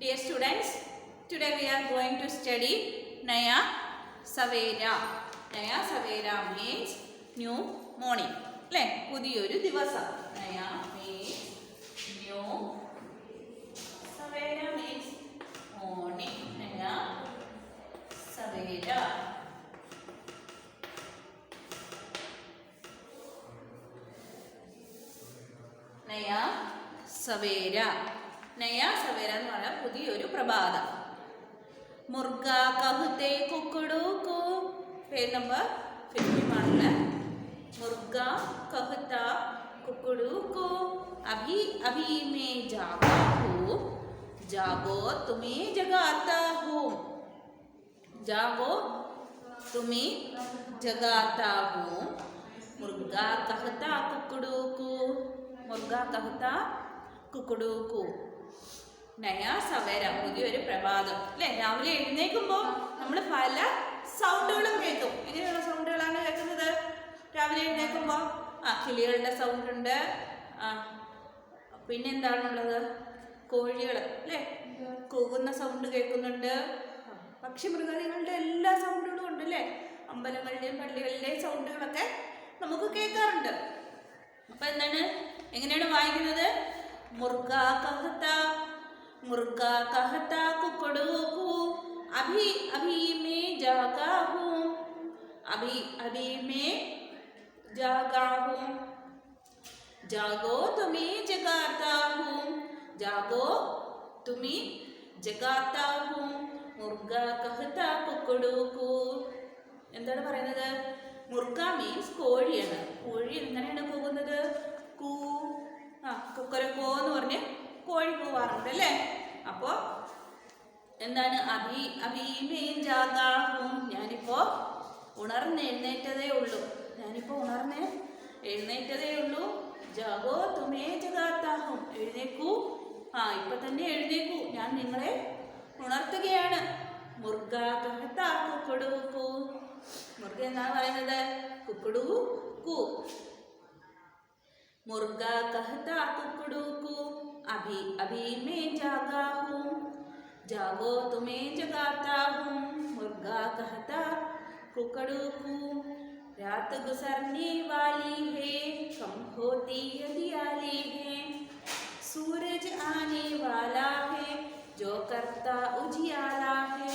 Dear students, today we are going to study Naya Savera. Naya Savera means new morning. Pudiyoru divasam. Naya means new. Savera means morning. Naya Savera. Naya Savera. नया सवेरा എന്ന് പറഞ്ഞാൽ പുതിയൊരു പ്രഭാതം. മുർഗ कहते कुकड़ू को page number 51 मुर्गा कहता कुकड़ू को अभी अभी मैं जागा हूँ जागो तुम्हें जगाता हूँ जागो तुम्हें जगाता हूँ मुर्गा कहता कुकड़ू को मुर्गा कहता कुकड़ू को നയ സവേര പുതിയൊരു പ്രഭാതം അല്ലേ. രാവിലെ എഴുന്നേൽക്കുമ്പോൾ നമ്മൾ പല സൗണ്ടുകളും കേൾക്കും. എങ്ങനെയുള്ള സൗണ്ടുകളാണ് കേൾക്കുന്നത് രാവിലെ എഴുന്നേൽക്കുമ്പോൾ? കിളികളുടെ സൗണ്ട് ഉണ്ട്, പിന്നെന്താണുള്ളത്, കോഴികൾ അല്ലേ കൂകുന്ന സൗണ്ട് കേൾക്കുന്നുണ്ട്, പക്ഷിമൃഗാദികളുടെ എല്ലാ സൗണ്ടുകളും ഉണ്ട് അല്ലേ. അമ്പലങ്ങളുടെയും പള്ളികളുടെയും സൗണ്ടുകളൊക്കെ നമുക്ക് കേൾക്കാറുണ്ട്. അപ്പം എന്താണ്, എങ്ങനെയാണ് വായിക്കുന്നത്? मुर्गा कहता कुकड़ू को अभी अभी मैं जागा हूँ अभी अभी मैं जागा हूँ जागो तुम्हें जगाता हूँ जागो तुम्हें जगाता हूँ मुर्गा कहता कुकड़ू को. എന്താണ് പറയുന്നത്? മുർഗ മീൻസ് കോഴിയാണ്. കോഴി എങ്ങനെയാണ് കൂകുന്നത്? കൂ കുക്കരക്കോ എന്ന് പറഞ്ഞ് കോഴി കൂവാറുണ്ട് അല്ലേ. അപ്പോൾ എന്താണ്? അഭീമേൻ ജാഗാഹും, ഞാനിപ്പോൾ എഴുന്നേറ്റതേ ഉള്ളൂ, ഞാനിപ്പോൾ എഴുന്നേറ്റതേ ഉള്ളൂ. ജാഗോ തുമേ ജഗാത്താഹും, എഴുന്നേക്കൂ, ഇപ്പം തന്നെ എഴുന്നേക്കൂ, ഞാൻ നിങ്ങളെ ഉണർത്തുകയാണ്. മുർഗ കഹത്താ കുക്കടൂ കൂ, മുർഗ എന്താണ് പറയുന്നത്? കുക്കടൂ കൂ. मुर्गा कहता कुकड़ू को अभी अभी मैं जागा हूँ जागो तुम्हें जगाता हूँ मुर्गा कहता कुकड़ू को. रात गुजरने वाली है कम होती अंधियारी है सूरज आने वाला है जो करता उजियाला है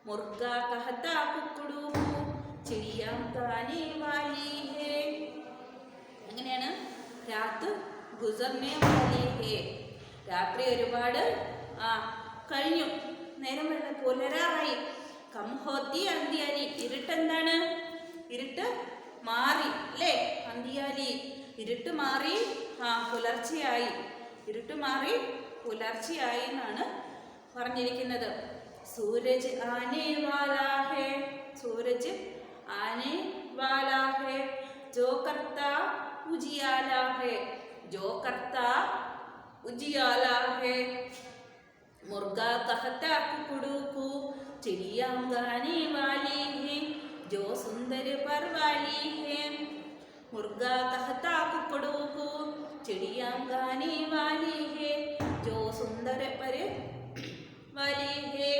मुर्गा कहता कुकड़ू को चिड़िया गाने वाली है. എങ്ങനെയാണ്? രാത്ത് ഗുസർനെ വാലി ഹേ, രാത്രി ഒരുപാട് കഴിഞ്ഞു, നേരം പുലരാറായി. കംഹോത്തി അന്തിയാലി, ഇരുട്ടെന്താണ്? ഇരുട്ട് മാറി അല്ലേ. അന്തിയാലി, ഇരുട്ട് മാറി, പുലർച്ചയായി, ഇരുട്ട് മാറി പുലർച്ചയായി എന്നാണ് പറഞ്ഞിരിക്കുന്നത്. സൂരജ് ആനെ വാലാ ഹേ, സൂരജ് ആനെ വാലാ ഹേ जो करता उजियाला है जो करता उजियाला है मुर्गा कहता कुकड़ू को चिड़िया गाने वाली है जो सुंदर पर वाली है मुर्गा कहता कुकड़ू को चिड़िया गाने वाली है जो सुंदर पर वाली है.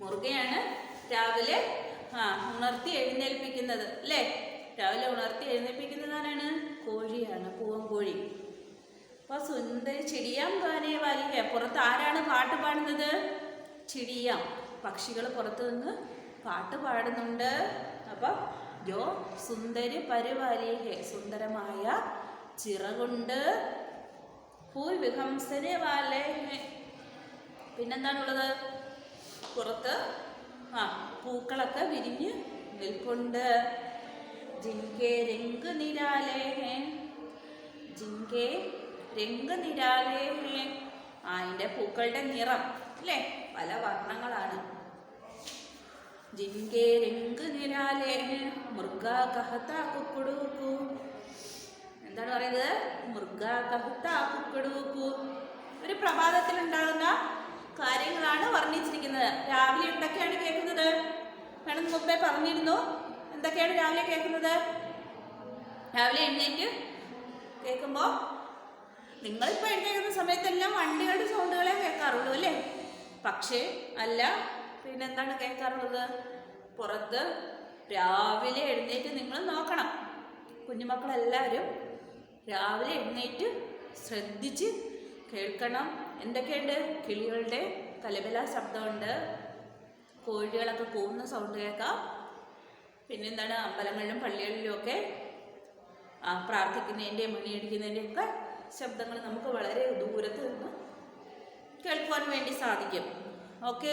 മുർഗയാണ് രാവിലെ ഉണർത്തി എഴുന്നേൽപ്പിക്കുന്നത് അല്ലേ. രാവിലെ ഉണർത്തി എഴുന്നേൽപ്പിക്കുന്നത് ആരാണ്? കോഴിയാണ്, പൂവൻ കോഴി. അപ്പോൾ സുന്ദരി ചിടിയാം ഗാനേ വാലിഹേ, പുറത്ത് ആരാണ് പാട്ട് പാടുന്നത്? ചിടിയാം, പക്ഷികൾ പുറത്തു നിന്ന് പാട്ട് പാടുന്നുണ്ട്. അപ്പം ജോ സുന്ദരി പരിവാലിഹേ, സുന്ദരമായ ചിറകുണ്ട്. ഫൂൽ വിഹംസനെ വാലേഹേ, പിന്നെന്താണുള്ളത്? പുറത്ത് പൂക്കളൊക്കെ വിരിഞ്ഞ് നിൽപ്പുണ്ട്. जिनके रंग निराले हैं जिनके रंग निराले हैं, അതിൻ്റെ പൂക്കളുടെ നിറം അല്ലേ പല വർണ്ണങ്ങളാണ്. जिनके रंग निराले हैं मुर्गा कहता कुकड़ू को, എന്താണ് പറയുന്നത്? മുർഗ कहता कुकड़ू को. ഒരു പ്രഭാതത്തിൽ ഉണ്ടാകുന്ന കാര്യങ്ങളാണ് വർണ്ണിച്ചിരിക്കുന്നത്. രാവിലെ എന്തൊക്കെയാണ് കേൾക്കുന്നത്? വേണം മുമ്പേ പറഞ്ഞിരുന്നു. എന്തൊക്കെയാണ് രാവിലെ കേൾക്കുന്നത്? രാവിലെ എഴുന്നേറ്റ് കേൾക്കുമ്പോൾ നിങ്ങളിപ്പോൾ എഴുന്നേൽക്കുന്ന സമയത്തെല്ലാം വണ്ടികളുടെ സൗണ്ടുകളെ കേൾക്കാറുള്ളൂ. പക്ഷേ അല്ല, പിന്നെന്താണ് കേൾക്കാറുള്ളത്? പുറത്ത് രാവിലെ എഴുന്നേറ്റ് നിങ്ങൾ നോക്കണം. കുഞ്ഞുമക്കളെല്ലാവരും രാവിലെ എഴുന്നേറ്റ് ശ്രദ്ധിച്ച് കേൾക്കണം. എന്തൊക്കെയുണ്ട്? കിളികളുടെ കലപില ശബ്ദമുണ്ട്, കോഴികളൊക്കെ കൂവുന്ന സൗണ്ട് കേൾക്കാം. പിന്നെന്താണ്? അമ്പലങ്ങളിലും പള്ളികളിലും ഒക്കെ പ്രാർത്ഥിക്കുന്നതിൻ്റെയും മണിയടിക്കുന്നതിൻ്റെയും ഒക്കെ ശബ്ദങ്ങൾ നമുക്ക് വളരെ ദൂരത്ത് നിന്ന് കേൾക്കുവാൻ വേണ്ടി സാധിക്കും. ഓക്കെ,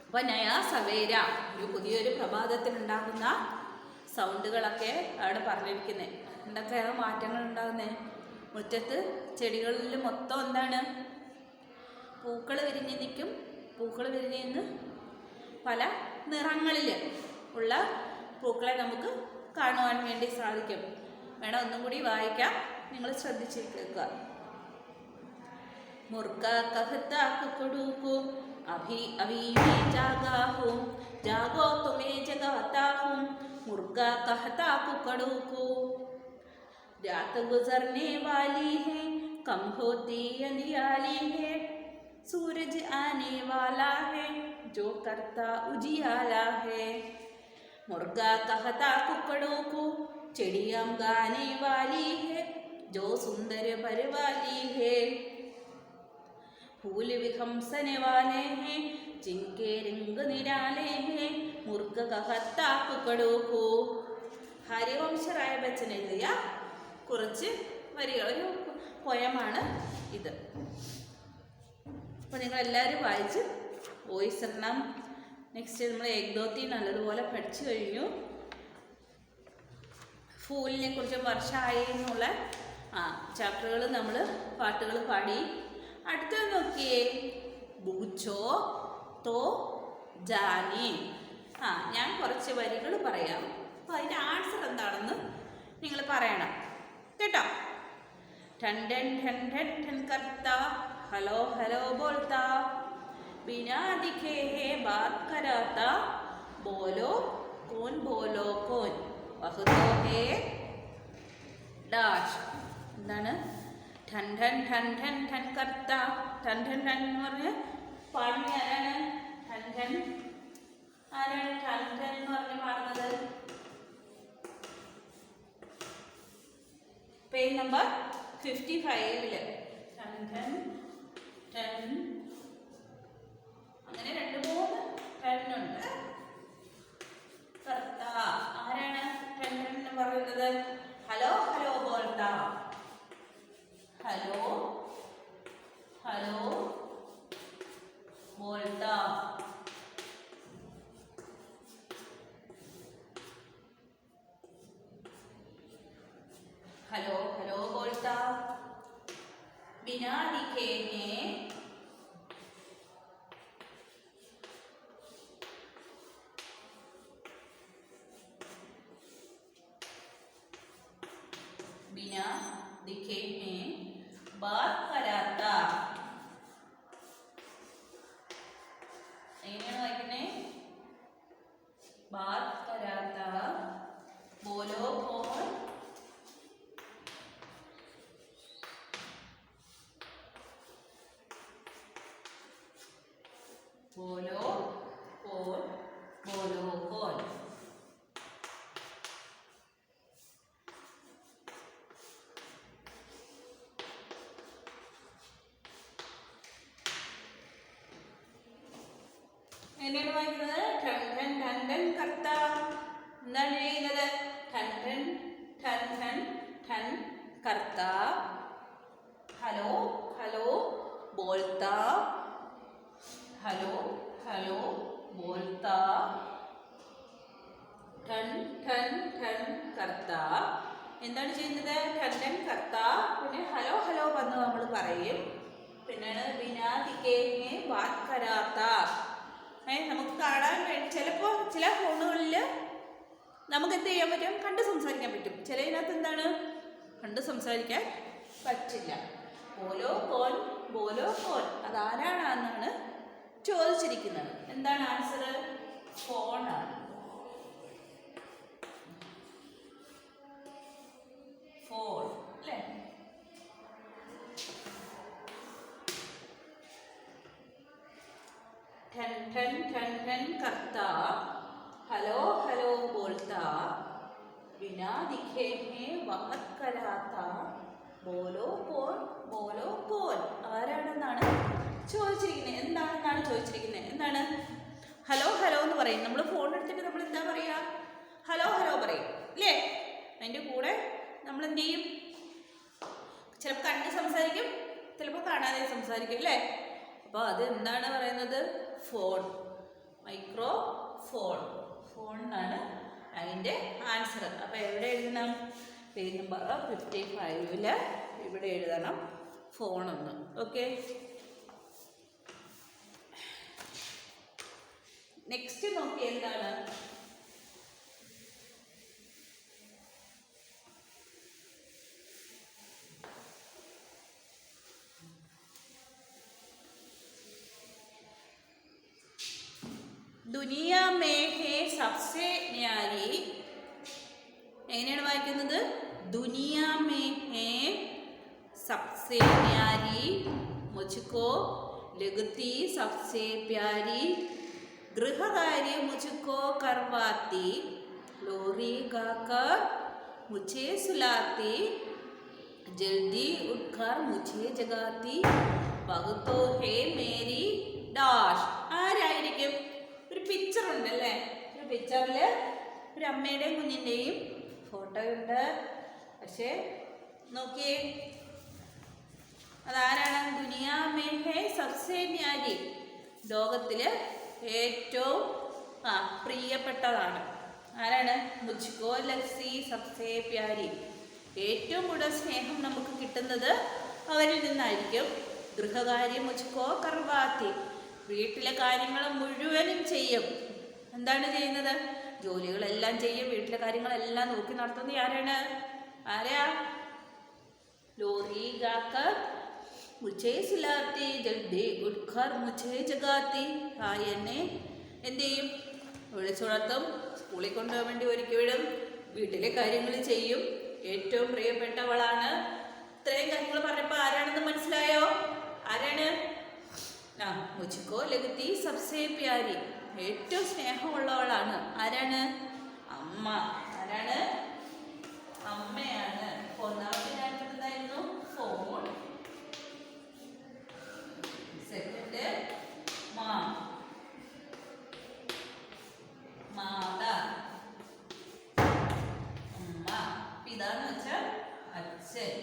അപ്പോൾ നയാ സവേര, ഒരു പുതിയൊരു പ്രഭാതത്തിലുണ്ടാകുന്ന സൗണ്ടുകളൊക്കെ അവിടെ പറഞ്ഞിരിക്കുന്നത്. എന്തൊക്കെയാണ് മാറ്റങ്ങൾ ഉണ്ടാകുന്നത്? മുറ്റത്ത് ചെടികളിൽ മൊത്തം എന്താണ്? പൂക്കൾ വിരിഞ്ഞ് നിൽക്കും. പൂക്കൾ വിരിഞ്ഞ് നിന്ന് പല നിറങ്ങളിൽ ഉള്ള പൂക്കളെ നമുക്ക് കാണുവാൻ വേണ്ടി സാധിക്കും. വേണം ഒന്നും കൂടി വായിക്കാം, നിങ്ങൾ ശ്രദ്ധിച്ച് കേൾക്കുക. മുർക്ക कहता कुकड़ू को अभी अभी मैं जागा हूँ, जागो तो मैं जगाता हूँ, मुर्गा कहता कुकड़ू को रात गुजरने वाली है, कम होती अंधियारी है, सूरज आने वाला है, जो करता उजियाला है। मुर्गा कहता कुकड़ों को चिड़िया गाने वाली है, जो सुंदर भर वाली है, फूल विखमसने वाले हैं, जिनके रंग निराले हैं, मुर्गा कहता कुकड़ों को. ഹരിവംശ റായ ബച്ചൻ എഴുതിയ കുറച്ച് വരികൾ, ഒരു പോയമാണ് ഇത്. അപ്പോൾ നിങ്ങളെല്ലാവരും വായിച്ച് വോയിസ് ഇടണം. നെക്സ്റ്റ് നമ്മൾ ഏകദോത്തി നല്ലതുപോലെ പഠിച്ചു കഴിഞ്ഞു. ഫൂലിനെ കുറിച്ചും വർഷമായി എന്നുള്ള ചാപ്റ്ററുകൾ നമ്മൾ പാട്ടുകൾ പാടി. അടുത്തത് നോക്കിയേ, ബൂച്ചോ തോ ജാനി. ഞാൻ കുറച്ച് വരികൾ പറയാം, അപ്പോൾ അതിൻ്റെ ആൻസർ എന്താണെന്ന് നിങ്ങൾ പറയണം കേട്ടോ. ठन ठन ठन ठन ठन करता, हेलो हेलो बोलता, बिना दिखे है बात कराता, बोलो कौन वह तो है ഡാഷ്. എന്താണ്? ठन ठन ठन ठन ठन करता. ठन ठन ठन എന്ന് പറഞ്ഞ് പാടുന്ന ആരാണ്? ठन ठन ആരാണ് ठन ठन എന്ന് പറഞ്ഞ് പാടുന്നത്? പേജ് നമ്പർ 55 ठन ठन ठन, അങ്ങനെ 2-3 ठन ഉണ്ട്. കർത്ത ആരാണ് ठन ठन എന്ന് പറയുന്നത്? ഹലോ ഹലോ ബോൾട്ടാ, ഹലോ ഹലോ ബോൾട്ടാ. हेलो हेलो बोलता, बिना दिखे हैं बिना दिखे हैं बात कराता. എങ്ങനെയാണ് വായിക്കുന്നത്? बात कराता, बोलो कौन बोलो कौन बोलो कौन. എങ്ങനെയാണ് വായിക്കുന്നത്? ठन ठन ठन ठन करता. എന്താണ് ചെയ്യുന്നത്? ठन ठन ठन ठन ठन करता, हेलो हेलो बोलता, हेलो हेलो बोलता, ठन ठन ठन करता. എന്താണ് ചെയ്യുന്നത്? ठन ठन करता. പിന്നെ ഹലോ ഹലോ വന്ന് നമ്മൾ പറയും. പിന്നെയാണ് बिना दिखे हैं बात कराता. നമുക്ക് കാണാൻ വേണ്ടി ചിലപ്പോൾ ചില ഫോണുകളിൽ നമുക്ക് എന്ത് ചെയ്യാൻ പറ്റും? കണ്ട് സംസാരിക്കാൻ പറ്റും. ചിലതിനകത്ത് എന്താണ്? കണ്ട് സംസാരിക്കാൻ പറ്റില്ല. ബോലോ കോൻ ബോലോ കോൻ, അതാരാണെന്നാണ് ചോദിച്ചിരിക്കുന്നത്. എന്താണ് ആൻസർ? ഫോണാണ്. ഫോൺ അല്ലേ? ठन ठन ठन करता, हेलो हेलो बोलता, बिना दिखे हैं वक्त कराता, ബോലോ പോൽ ബോലോ പോൽ. ആരാണെന്നാണ് ചോദിച്ചിരിക്കുന്നത്? എന്താണെന്നാണ് ചോദിച്ചിരിക്കുന്നത്? എന്താണ്? ഹലോ ഹലോ എന്ന് പറയും. നമ്മൾ ഫോൺ എടുത്തിട്ട് നമ്മൾ എന്താ പറയുക? ഹലോ ഹലോ പറയും അല്ലേ? അതിൻ്റെ കൂടെ നമ്മൾ എന്ത് ചെയ്യും? ചിലപ്പോൾ കണ്ട് സംസാരിക്കും, ചിലപ്പോൾ കാണാതെ സംസാരിക്കും അല്ലേ? അപ്പോൾ അത് എന്താണ് പറയുന്നത്? Phone, micro phone. ഫോൺ എന്നാണ് അതിൻ്റെ ആൻസർ. അപ്പോൾ എവിടെ എഴുതണം? പേജ് നമ്പർ 55 ഇവിടെ എഴുതണം ഫോണൊന്ന്. ഓക്കെ, നെക്സ്റ്റ് നോക്കി എന്താണ്? ദുനിയാ മേ ഹേ സബ്സെ ന്യാരി. എങ്ങനെയാണ് വായിക്കുന്നത്? ദുനിയാ മേ ഹേ സബ്സെ ന്യാരി, മുझको लगती सबसे प्यारी, गृहकार्य मुझको करवाती, लोरी गाकर मुझे सुलाती, जल्दी उठकर मुझे जगाती, भगतो है मेरी ഡാഷ്. ആരായിരിക്കും? ഒരു പിക്ചർ ഉണ്ടല്ലേ? ഒരു പിക്ചറിൽ ഒരു അമ്മയുടെയും കുഞ്ഞിൻ്റെയും ഫോട്ടോ ഉണ്ട്. പക്ഷേ നോക്കിയേ, അതാരാണ്? ദുനിയാ മേ ഹേ സബ്സെ ന്യാരി, ലോകത്തിൽ ഏറ്റവും പ്രിയപ്പെട്ടതാണ്. ആരാണ്? മുझको लगती सबसे प्यारी, ഏറ്റവും കൂടുതൽ സ്നേഹം നമുക്ക് കിട്ടുന്നത് അവരിൽ നിന്നായിരിക്കും. ഗൃഹകാര്യം മുझको करवाती, വീട്ടിലെ കാര്യങ്ങൾ മുഴുവനും ചെയ്യും. എന്താണ് ചെയ്യുന്നത്? ജോലികളെല്ലാം ചെയ്യും, വീട്ടിലെ കാര്യങ്ങളെല്ലാം നോക്കി നടത്തുന്നത് ആരാണ്? ആരാ? ലോറി ഗാക്കർ മുझे सुलाती, जल्दी उठकर मुझे जगाती. എന്നെ എന്ത് ചെയ്യും? വിളിച്ചുണർത്തും, സ്കൂളിൽ കൊണ്ടുപോകാൻ വേണ്ടി ഒരുക്കി വിടും, വീട്ടിലെ കാര്യങ്ങൾ ചെയ്യും. ഏറ്റവും പ്രിയപ്പെട്ടവളാണ്. ഇത്രയും കാര്യങ്ങൾ പറഞ്ഞപ്പോൾ ആരാണെന്ന് മനസ്സിലായോ? ആരാണ്? മുझको लगती सबसे प्यारी, ഏറ്റവും സ്നേഹമുള്ളവളാണ്. ആരാണ്? അമ്മ. ആരാണ്? അമ്മയാണ്. ഒന്നാമത്തെ ആൻസർ എന്തായിരുന്നു? ഫോൺ. സെക്കൻഡ് മാം, മാതാ, അമ്മ. പിതാന്ന് വെച്ചാൽ അച്ഛൻ.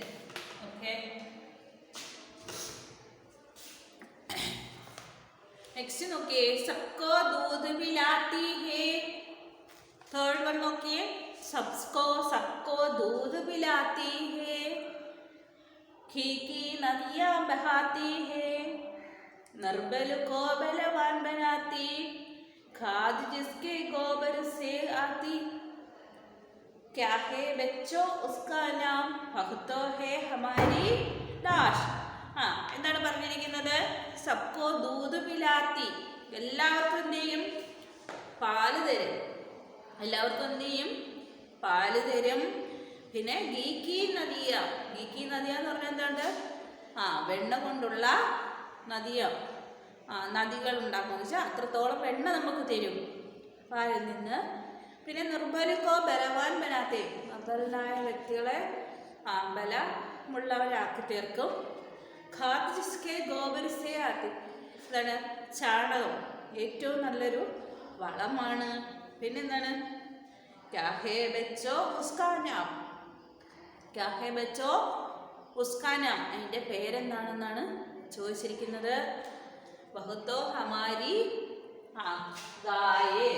ഓക്കെ, നെക്സ്റ്റ് നോക്കിയേ, सबको दूध पिलाती है. थर्ड वन നോക്കിയേ, सबको दूध पिलाती है, घी की नदियाँ बहाती है, नरबल को बलवान बनाती, खाद जिसके गोबर से आती, क्या है बच्चों उसका नाम, भक्तो है हमारी लाश. എന്താണ് പറഞ്ഞിരിക്കുന്നത്? സബ്കോ ദൂത് പിലാത്തി, എല്ലാവർക്കും എന്ത് ചെയ്യും? പാല് തരും. എല്ലാവർക്കും എന്ത് ചെയ്യും? പാല് തരും. പിന്നെ ഗീക്കി നദിയ, ഗീക്കി നദിയ എന്ന് പറഞ്ഞാൽ എന്താണ്? വെണ്ണ കൊണ്ടുള്ള നദിയ, നദികൾ ഉണ്ടാക്കുമെന്ന് വെച്ചാൽ അത്രത്തോളം വെണ്ണ നമുക്ക് തരും പാലിൽ നിന്ന്. പിന്നെ നിർബലിക്കോ ബലവാൻ ബനാത്തെ, നിർബലനായ വ്യക്തികളെ ബലമുള്ളവരാക്കി തീർക്കും. ഖാദ് ജിസ്കെ ഗോബർ സേ ആത്തി, എന്താണ്? ചാണകം ഏറ്റവും നല്ലൊരു വളമാണ്. പിന്നെന്താണ്? ക്യാ ഹേ ബച്ചോ ഉസ്കാ നാം, ക്യാ ഹേ ബച്ചോ ഉസ്കാ നാം, അതിൻ്റെ പേരെന്താണെന്നാണ് ചോദിച്ചിരിക്കുന്നത്. ബഹുത്തോ ഹമാരി ഗായേ.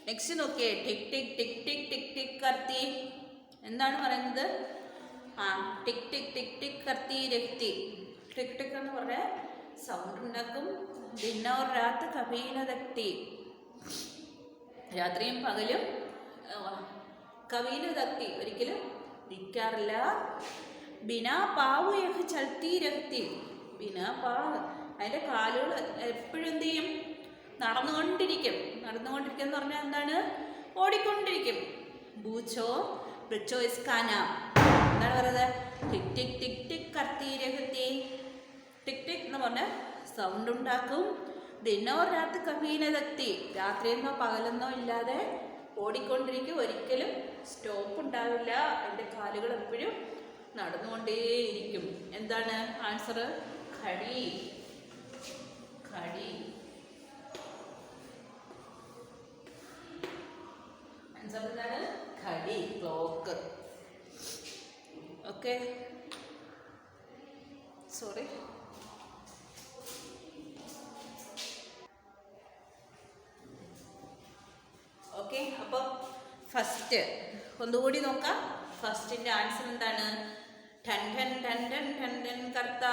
നെക്സ്റ്റ് നോക്കിയേ, ടിക് ടിക് ടിക് ടിക് ടിക് ടിക് കർത്തി. എന്താണ് പറയുന്നത്? ടിക് ടിക് ടിക് ടിക് കർത്തി രക്തി. ടിക് ടിക് എന്ന് പറഞ്ഞാൽ സൗണ്ട് ഉണ്ടാക്കും. ദിനോർ രാത്ത് കബീന തക്തി, രാത്രിയും പകലും കബീന തക്തി, ഒരിക്കലും നിൽക്കാറില്ല. ബിനാ പാവു യഹ് ചൽത്തി രഹ്തി, ബിനാ പാവ്, അതിൻ്റെ കാലുകൾ എപ്പോഴും എന്ത് ചെയ്യും? നടന്നുകൊണ്ടിരിക്കും. നടന്നുകൊണ്ടിരിക്കും എന്ന് പറഞ്ഞാൽ എന്താണ്? ഓടിക്കൊണ്ടിരിക്കും. ബൂച്ചോ ബച്ചോ ഇസ്കാന എന്താണ് പറയുന്നത്? ടിക് ടിക് ടിക് ടിക് കർത്തി രഹത്തി. ടിക് ടിക് എന്ന് പറഞ്ഞാൽ സൗണ്ട് ഉണ്ടാക്കും. ദിനോ രാത്രി കവീനതെത്തി. രാത്രിയെന്നോ പകലെന്നോ ഇല്ലാതെ ഓടിക്കൊണ്ടിരിക്കും. ഒരിക്കലും സ്റ്റോപ്പ് ഉണ്ടാവില്ല. എൻ്റെ കാലുകൾ എപ്പോഴും നടന്നുകൊണ്ടേയിരിക്കും. എന്താണ് ആൻസർ? ഘടി. ഘടി. ആൻസർ എന്താണ്? Garhi, clock. Okay, sorry. Okay, അപ്പോൾ ഫസ്റ്റ് ഒന്നുകൂടി നോക്കാം. ഫസ്റ്റിൻ്റെ ആൻസർ എന്താണ്? ടൻ ടൻ ടൻ ടൻ ടൻ ടൻ കർത്ത.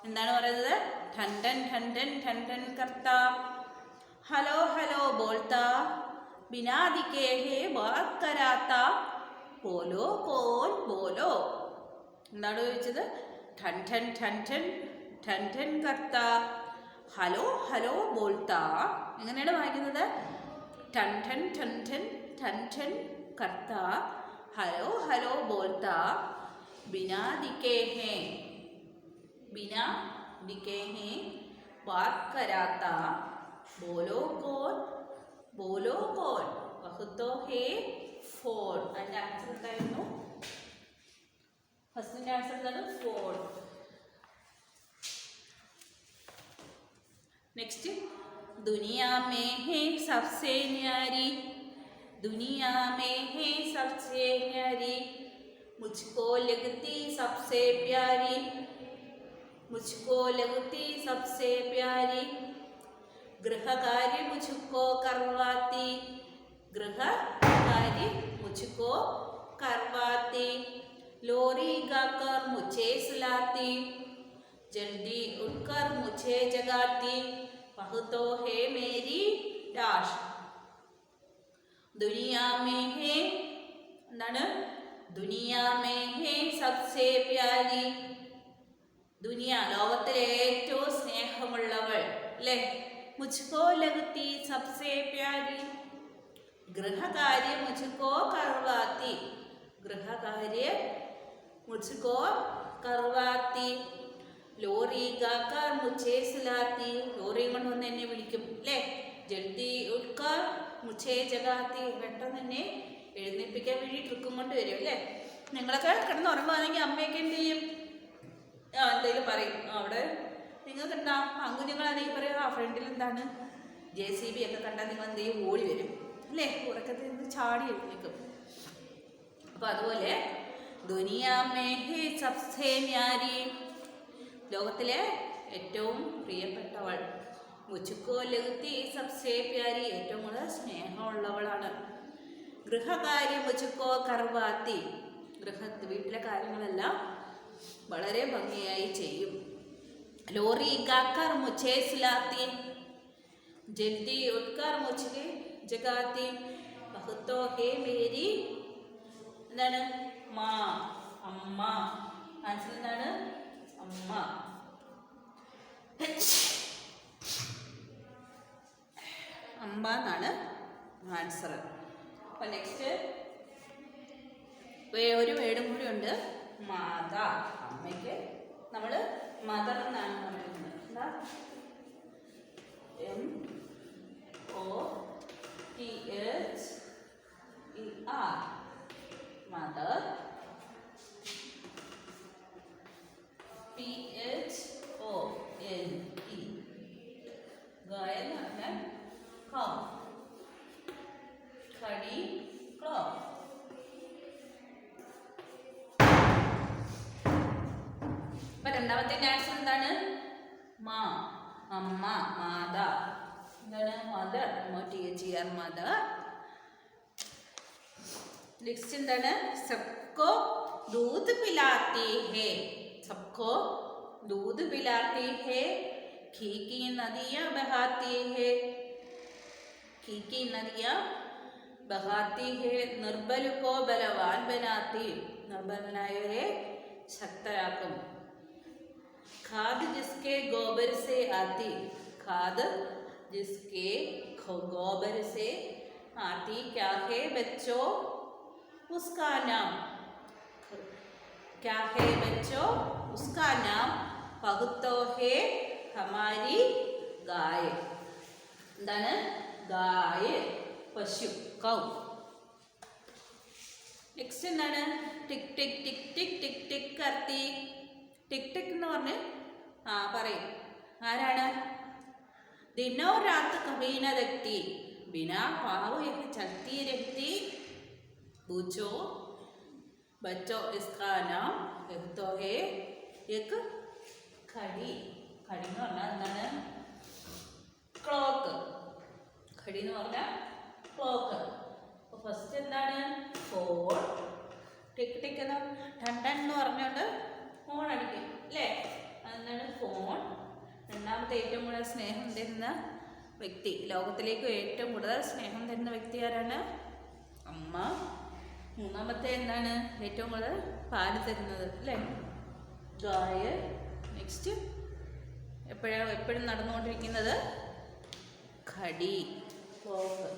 എന്താണ് പറയുന്നത്? ടൻ ടൻ ടൻ ടൻ ടൻ ടൻ കർത്ത. ഹലോ ഹലോ ബോൾത്താ ബിനാ ദിക്കേ ഹേ ബാത് കരാത്ത. പോലോ കോൻ ബോലോ. എന്താണ് ചോദിച്ചത്? ടൻ ടൻ ടൻ ടൻ ടൻ ടൻ കർത്ത. ഹലോ ഹലോ ബോൾത്താ. എങ്ങനെയാണ് വായിക്കുന്നത്? ടൻ ടൻ ടൻ ടൻ ടൻ ടൻ കർത്ത. ഹലോ ഹലോ ബോൾത്താ बिना दिखे हैं. बिना दिखे हैं बात कराता. बोलो कौन बोलो कौन वह तो है फोन. അതിൻ്റെ ആൻസർ എന്തായിരുന്നു? ഫസ്റ്റിൻ്റെ ആൻസർ എന്താണ്? ഫോൺ. നെക്സ്റ്റ്, दुनिया में है सबसे न्यारी. दुनिया में है सबसे न्यारी. मुझको लगती सबसे प्यारी. मुझको लगती सबसे प्यारी. गृह कार्य मुझको करवाती. गृह कार्य मुझको करवाती. लोरी गाकर मुझे सुलाती. जल्दी उठकर मुझे जगाती. वह तो है मेरी डाश. दुनिया में है എന്താണ്? ദുനിയാ മേ ഹേ സബ്സേ പ്യാരി. ദുനിയ ലോകത്തിലെ ഏറ്റവും സ്നേഹമുള്ളവൾ അല്ലേ? മുജ്കോ ലഗ്തി സബ്സേ പ്യാരി. ഗൃഹകാര്യ മുജ്കോ കർവാത്തി. ഗൃഹകാര്യ മുജ്കോ കർവാത്തി. ലോറി ഗാക്കർ മുझे സുലാത്തി. ലോറിയും കൊണ്ട് വന്ന് എന്നെ വിളിക്കും അല്ലേ? ജൽദി ഉട്കർ മുझे ജഗാത്തി. പെട്ടെന്ന് എന്നെ എഴുന്നേൽപ്പിക്കാൻ വേണ്ടി ട്രിക്കും കൊണ്ട് വരും അല്ലേ? നിങ്ങളൊക്കെ കിടന്ന് ഉറങ്ങുകയാണെങ്കിൽ അമ്മയൊക്കെ എന്ത് ചെയ്യും? എന്തെങ്കിലും പറയും. അവിടെ നിങ്ങൾക്ക് എന്താ അങ്കുഞ്ഞുങ്ങളാണെങ്കിൽ പറയും, ആ ഫ്രണ്ടിൽ എന്താണ് JCB ഒക്കെ കണ്ടാൽ നിങ്ങൾ എന്ത് ചെയ്യും? ഓടി വരും അല്ലേ? ഉറക്കത്തിൽ നിന്ന് ചാടി എഴുന്നേൽക്കും. അപ്പം അതുപോലെ ദുനിയാ മേ ഹേ സബ്സേ ന്യാരി. ലോകത്തിലെ ഏറ്റവും പ്രിയപ്പെട്ടവൾ. മുझको लगती सबसे प्यारी. ഏറ്റവും കൂടുതൽ സ്നേഹമുള്ളവളാണ്. ഗൃഹകാര്യ മുझको करवाती. വീട്ടിലെ കാര്യങ്ങളെല്ലാം വളരെ ഭംഗിയായി ചെയ്യും. ലോറി ഗാക്കർ മുझे सुलाती. जल्दी उठकर मुझे जगाती. वह तो है मेरी എന്താണ്? മാ, അമ്മ. ആൻസർ എന്താണ്? അമ്മ. അമ്മ എന്നാണ് ആൻസർ. അപ്പോൾ നെക്സ്റ്റ് ഒരു വേർഡും കൂടി ഉണ്ട്, മാത. അമ്മയ്ക്ക് നമ്മൾ മദർ എന്നാണ് പറയുന്നത്. എന്താ? MOTHER. മദർ. PHONE. ഗായ എന്ന് പറഞ്ഞാൽ കൗ. ഘടി, ക്ലോക്ക്. അപ്പൊ രണ്ടാമത്തെ ആൻസർ എന്താണ്? മാ, അമ്മ, മാത. എന്താണ്? മദർ. MOTHER, mother. നെക്സ്റ്റ് എന്താണ്? സബ്കോ दूध पिलाती है. सबको दूध पिलाती है. घी की नदियाँ बहाती है. घी की नदियाँ बहाती है. निर्बल को बलवान बनाती. निर्बलनायवരെ ശക്തരാക്കും. खाद जिसके गोबर से आती. खाद जिसके गोबर से आती क्या है बच्चों? उसका नाम क्या है बच्चों? उसका नाम पहुतो है हमारी गाय. എന്താണ്? गाय പശു കൗ. നെക്സ്റ്റ് എന്താണ്? ടിക് ടിക് ടിക് ടിക് ടിക് ടിക് കർത്തി. ടിക് ടിക് എന്ന് പറഞ്ഞ് പറയും. ആരാണ്? दिनों रात कभी न देखती बिना पाँव एक चलती रहती. पूछो बच्चों इसका नाम तो है एक घड़ी. घड़ी എന്ന് പറഞ്ഞാൽ എന്താണ്? ക്ലോക്ക്. ഘടി എന്ന് പറഞ്ഞാൽ ക്ലോക്ക്. അപ്പോൾ ഫസ്റ്റ് എന്താണ്? ഫോൺ. ടിക് ടിക് എന്ന് ടൺ ടൺ എന്ന് പറഞ്ഞുകൊണ്ട് ഫോൺ അടിക്കും അല്ലേ? അതെന്താണ്? ഫോൺ. രണ്ടാമത്തെ ഏറ്റവും കൂടുതൽ സ്നേഹം തരുന്ന വ്യക്തി, ലോകത്തിലേക്ക് ഏറ്റവും കൂടുതൽ സ്നേഹം തരുന്ന വ്യക്തി ആരാണ്? അമ്മ. മൂന്നാമത്തെ എന്താണ്? ഏറ്റവും കൂടുതൽ പാല് തരുന്നത് അല്ലേ? ഗായ. നെക്സ്റ്റ് എപ്പോഴും നടന്നുകൊണ്ടിരിക്കുന്നത് ഘടി, ക്ലോക്ക്.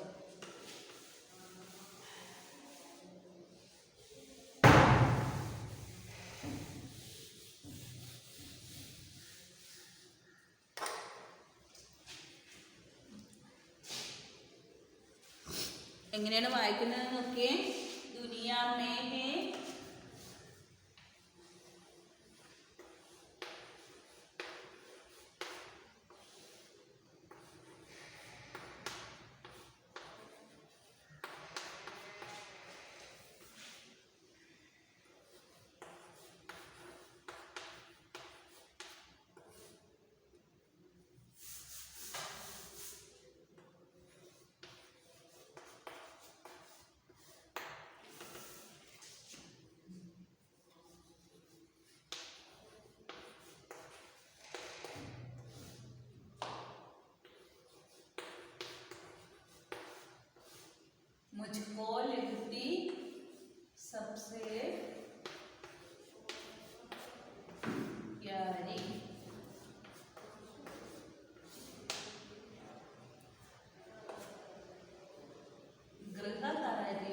എങ്ങനെയാണ് വായിക്കുന്നത് നോക്കിയേ. ദുനിയാ മേ ഹേ मुझको लिखती सबसे प्यारी. गृह कार्य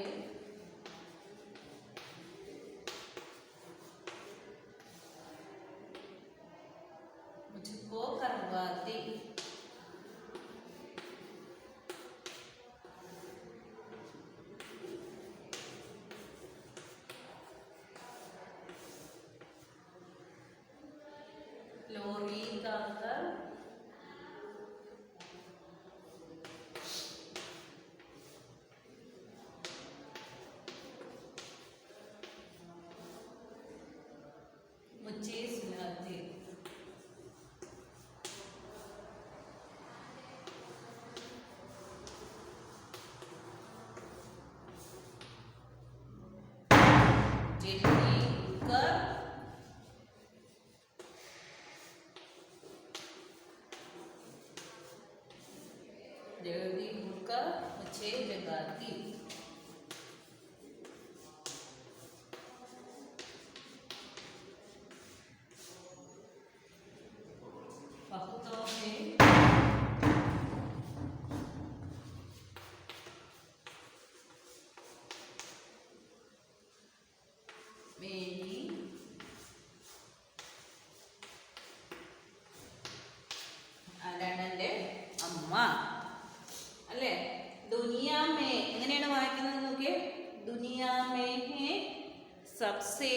मुझको करवाती. लोरी गाकर मुझे सुनाती. जल्दी कर जल्दी उठकर मुझे जगाती. बहुतों में मेरी ആരാണ്? എൻ്റെ അമ്മ അല്ലേ? ദുനിയാമേ എങ്ങനെയാണ് വായിക്കുന്നത് നോക്കിയേ. ദുനിയാമേ ഹേ സബ്സേ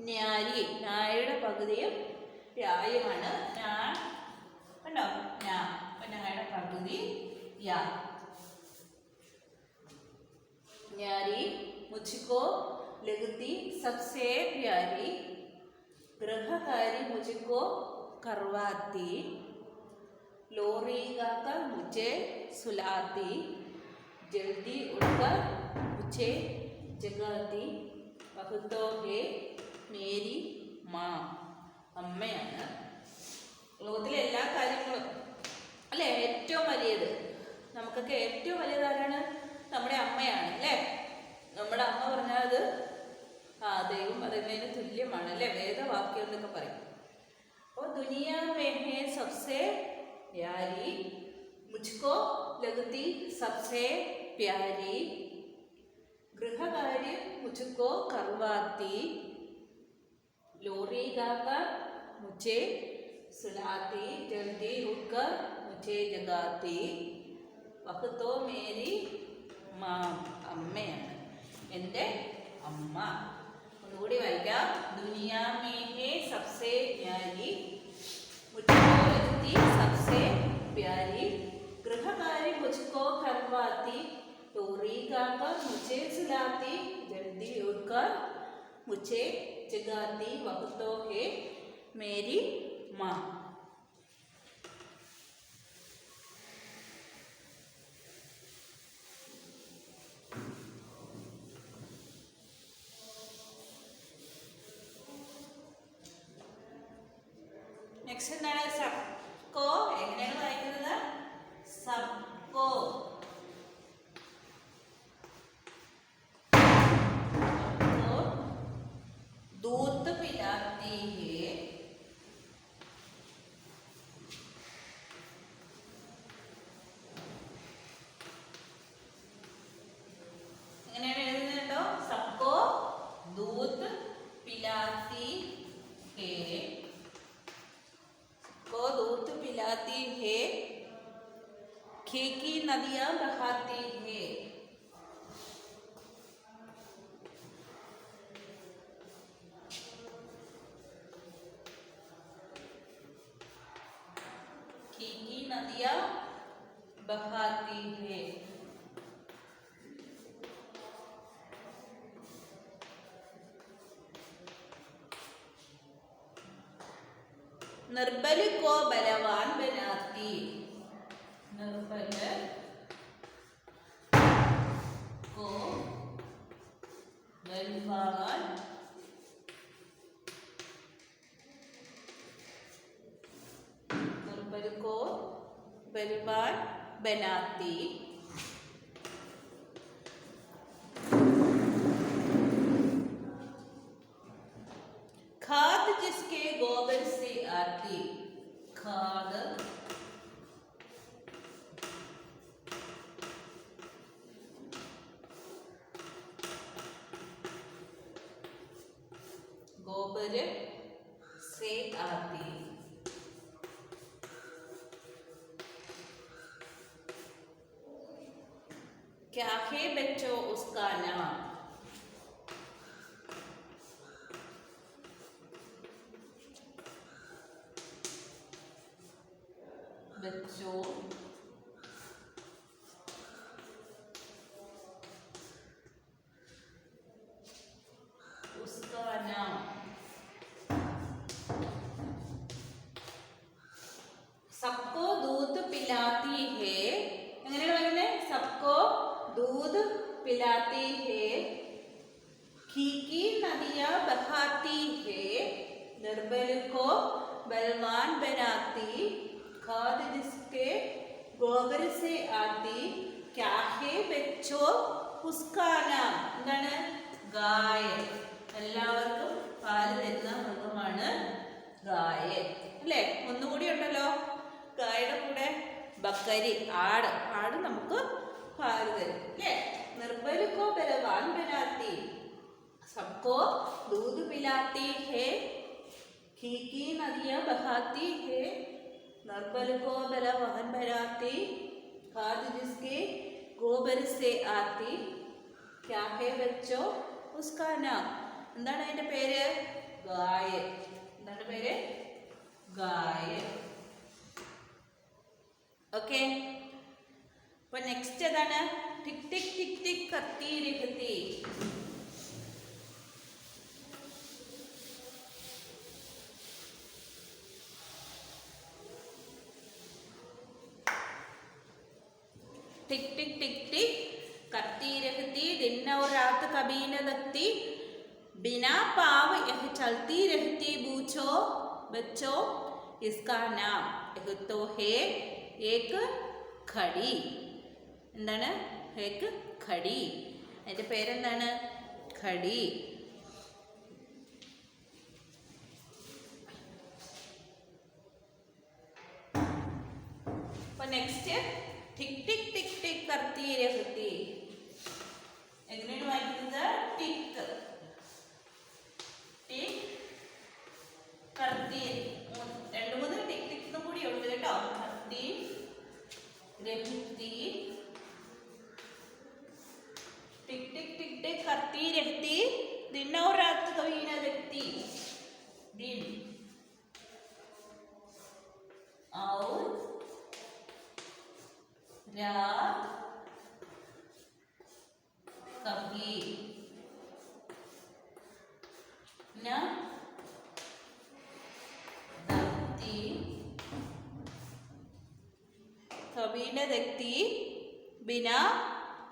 ന്യാരി. ന്യായയുടെ പകുതിയും യായുമാണ്. ഞാൻ കണ്ടോ? ഞാൻ. അപ്പം ന്യായയുടെ പകുതി യാ. ന്യാരി മുझको लगती सबसे प्यारी. गृहकारी मुझको करवाती. लोरी गाकर मुझे सुलाती. जल्दी उठकर मुझे जगाती. बहुतों है मेरी माँ. അമ്മയാണ് ലോകത്തിലെ എല്ലാ കാര്യങ്ങളും അല്ലേ? ഏറ്റവും വലിയത് നമുക്കൊക്കെ ഏറ്റവും വലിയത് ആരാണ്? നമ്മുടെ അമ്മയാണ് അല്ലേ? നമ്മുടെ അമ്മ പറഞ്ഞാൽ അത് ദൈവം പറയുന്നതിന് തുല്യമാണ് അല്ലേ? വേദവാക്യം എന്നൊക്കെ പറയും. അപ്പോൾ ദുനിയാ മേ ഹേ സബ്സേ പ്യാരി मुझको लगती सबसे प्यारी, गृहकार्य मुझको करवाती, लोरी गाकर मुझे सुलाती, जल्दी उठकर मुझे जगाती, वह तो मेरी माँ, अമ്മയാണ്, എൻ്റെ അമ്മ. ഒന്നുകൂടി വായിക്കാം. दुनिया में है सबसे प्यारी, मुझको लगती सबसे प्यारी, गृहकार्य मुझको करवाती, लोरी गाकर मुझे सुलाती, जल्दी उठकर मुझे जगाती, वह तो है मेरी माँ. നെക്സ്റ്റ് എന്താണ്? സബ്കോ. എങ്ങനെയാണ് വായിക്കുന്നത്? സബ്കോ. दूध पिलाती है, എങ്ങനെയാണ് എഴുതുന്നുണ്ടോ? സബ്കോ ദൂത് പിലാത്തി ഹേ, को दूध पिलाती है, खीकी नदियां बहाती है, खीकी नदियां बहाती है. निर्बल को बलवान बनाती, निर्बल को बलवान निर्बल को बलवान बनाती, खाद जिसके गोबर से आती, खाद गोबर से आती, क्या है बच्चों उसका नाम, बच्चों उसका नाम. सबको दूध पिलाती है, എങ്ങനെയാണ് പറയുന്നത്? सबको दूध पिलाती है, खीकी नदियां बहाती है, निर्बल को बलवान बनाती, खाद जिसके गोबर से आती, क्या है बच्चों उसका नाम. എന്താണ്? ഗായ. എല്ലാവർക്കും പാല് തരുന്ന മൃഗമാണ് ഗായ, അല്ലേ? ഒന്നുകൂടി ഉണ്ടല്ലോ ഗായയുടെ കൂടെ. ബക്കരി, ആട്. ആട് നമുക്ക് പാല് തരും, അല്ലേ? നിർബൽ കോ ബലവാൻ ബനാത്തി, सबको दूध पिलाती है, खीकी नदियां बहाती है, निर्बल को बलवान बनाती, खाद जिसके गोबर से आती, क्या है बच्चों उसका नाम. എന്താണ് അതിന്റെ പേര്? ഗായ. എന്താണ് പേര്? ഗായ. ഓക്കെ. അപ്പോൾ നെക്സ്റ്റ് ഏതാണ്? ടിക് ടിക് ടിക് ടിക് കത്തി രഹത്തി. टिक टिक टिक टिक करती रहती, दिन और रात कभी न थकती, बिना पाँव यह चलती रहती, पूछो बच्चों इसका नाम. यह तो है एक घड़ी. എന്താണ്? एक घड़ी. അതിൻ്റെ പേരെന്താണ്? घड़ी. അപ്പൊ നെക്സ്റ്റ് ടിക് ടിക് ടിക് ടിക് കർത്തി രഹത്തി. എങ്ങനെയാണ് വായിക്കുന്നത്? ടിക് ടിക് കർത്തി. രണ്ട് മൂന്ന് ടിക് ടിക് കൂടി ഉണ്ട് കേട്ടോ. കർത്തി രഹത്തി. टिक टिक टिक टिक करती रहती दिन और रात कभी न देखती. दिन और रात कभी न देखती. कभी न देखती बिना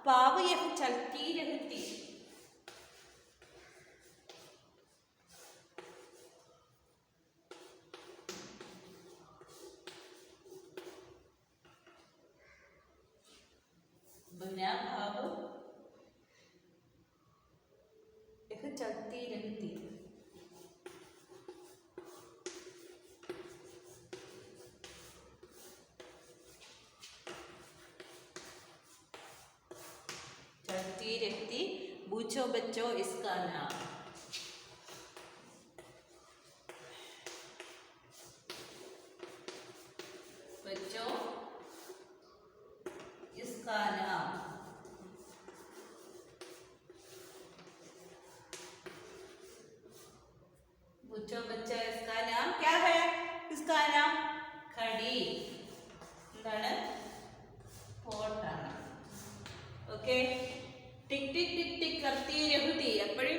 पाव यह चलती रहती. बिना भाव यह चलती रहती. चलती रहती. पूछो बच्चों इसका नाम. बच्चों इसका नाम. पूछो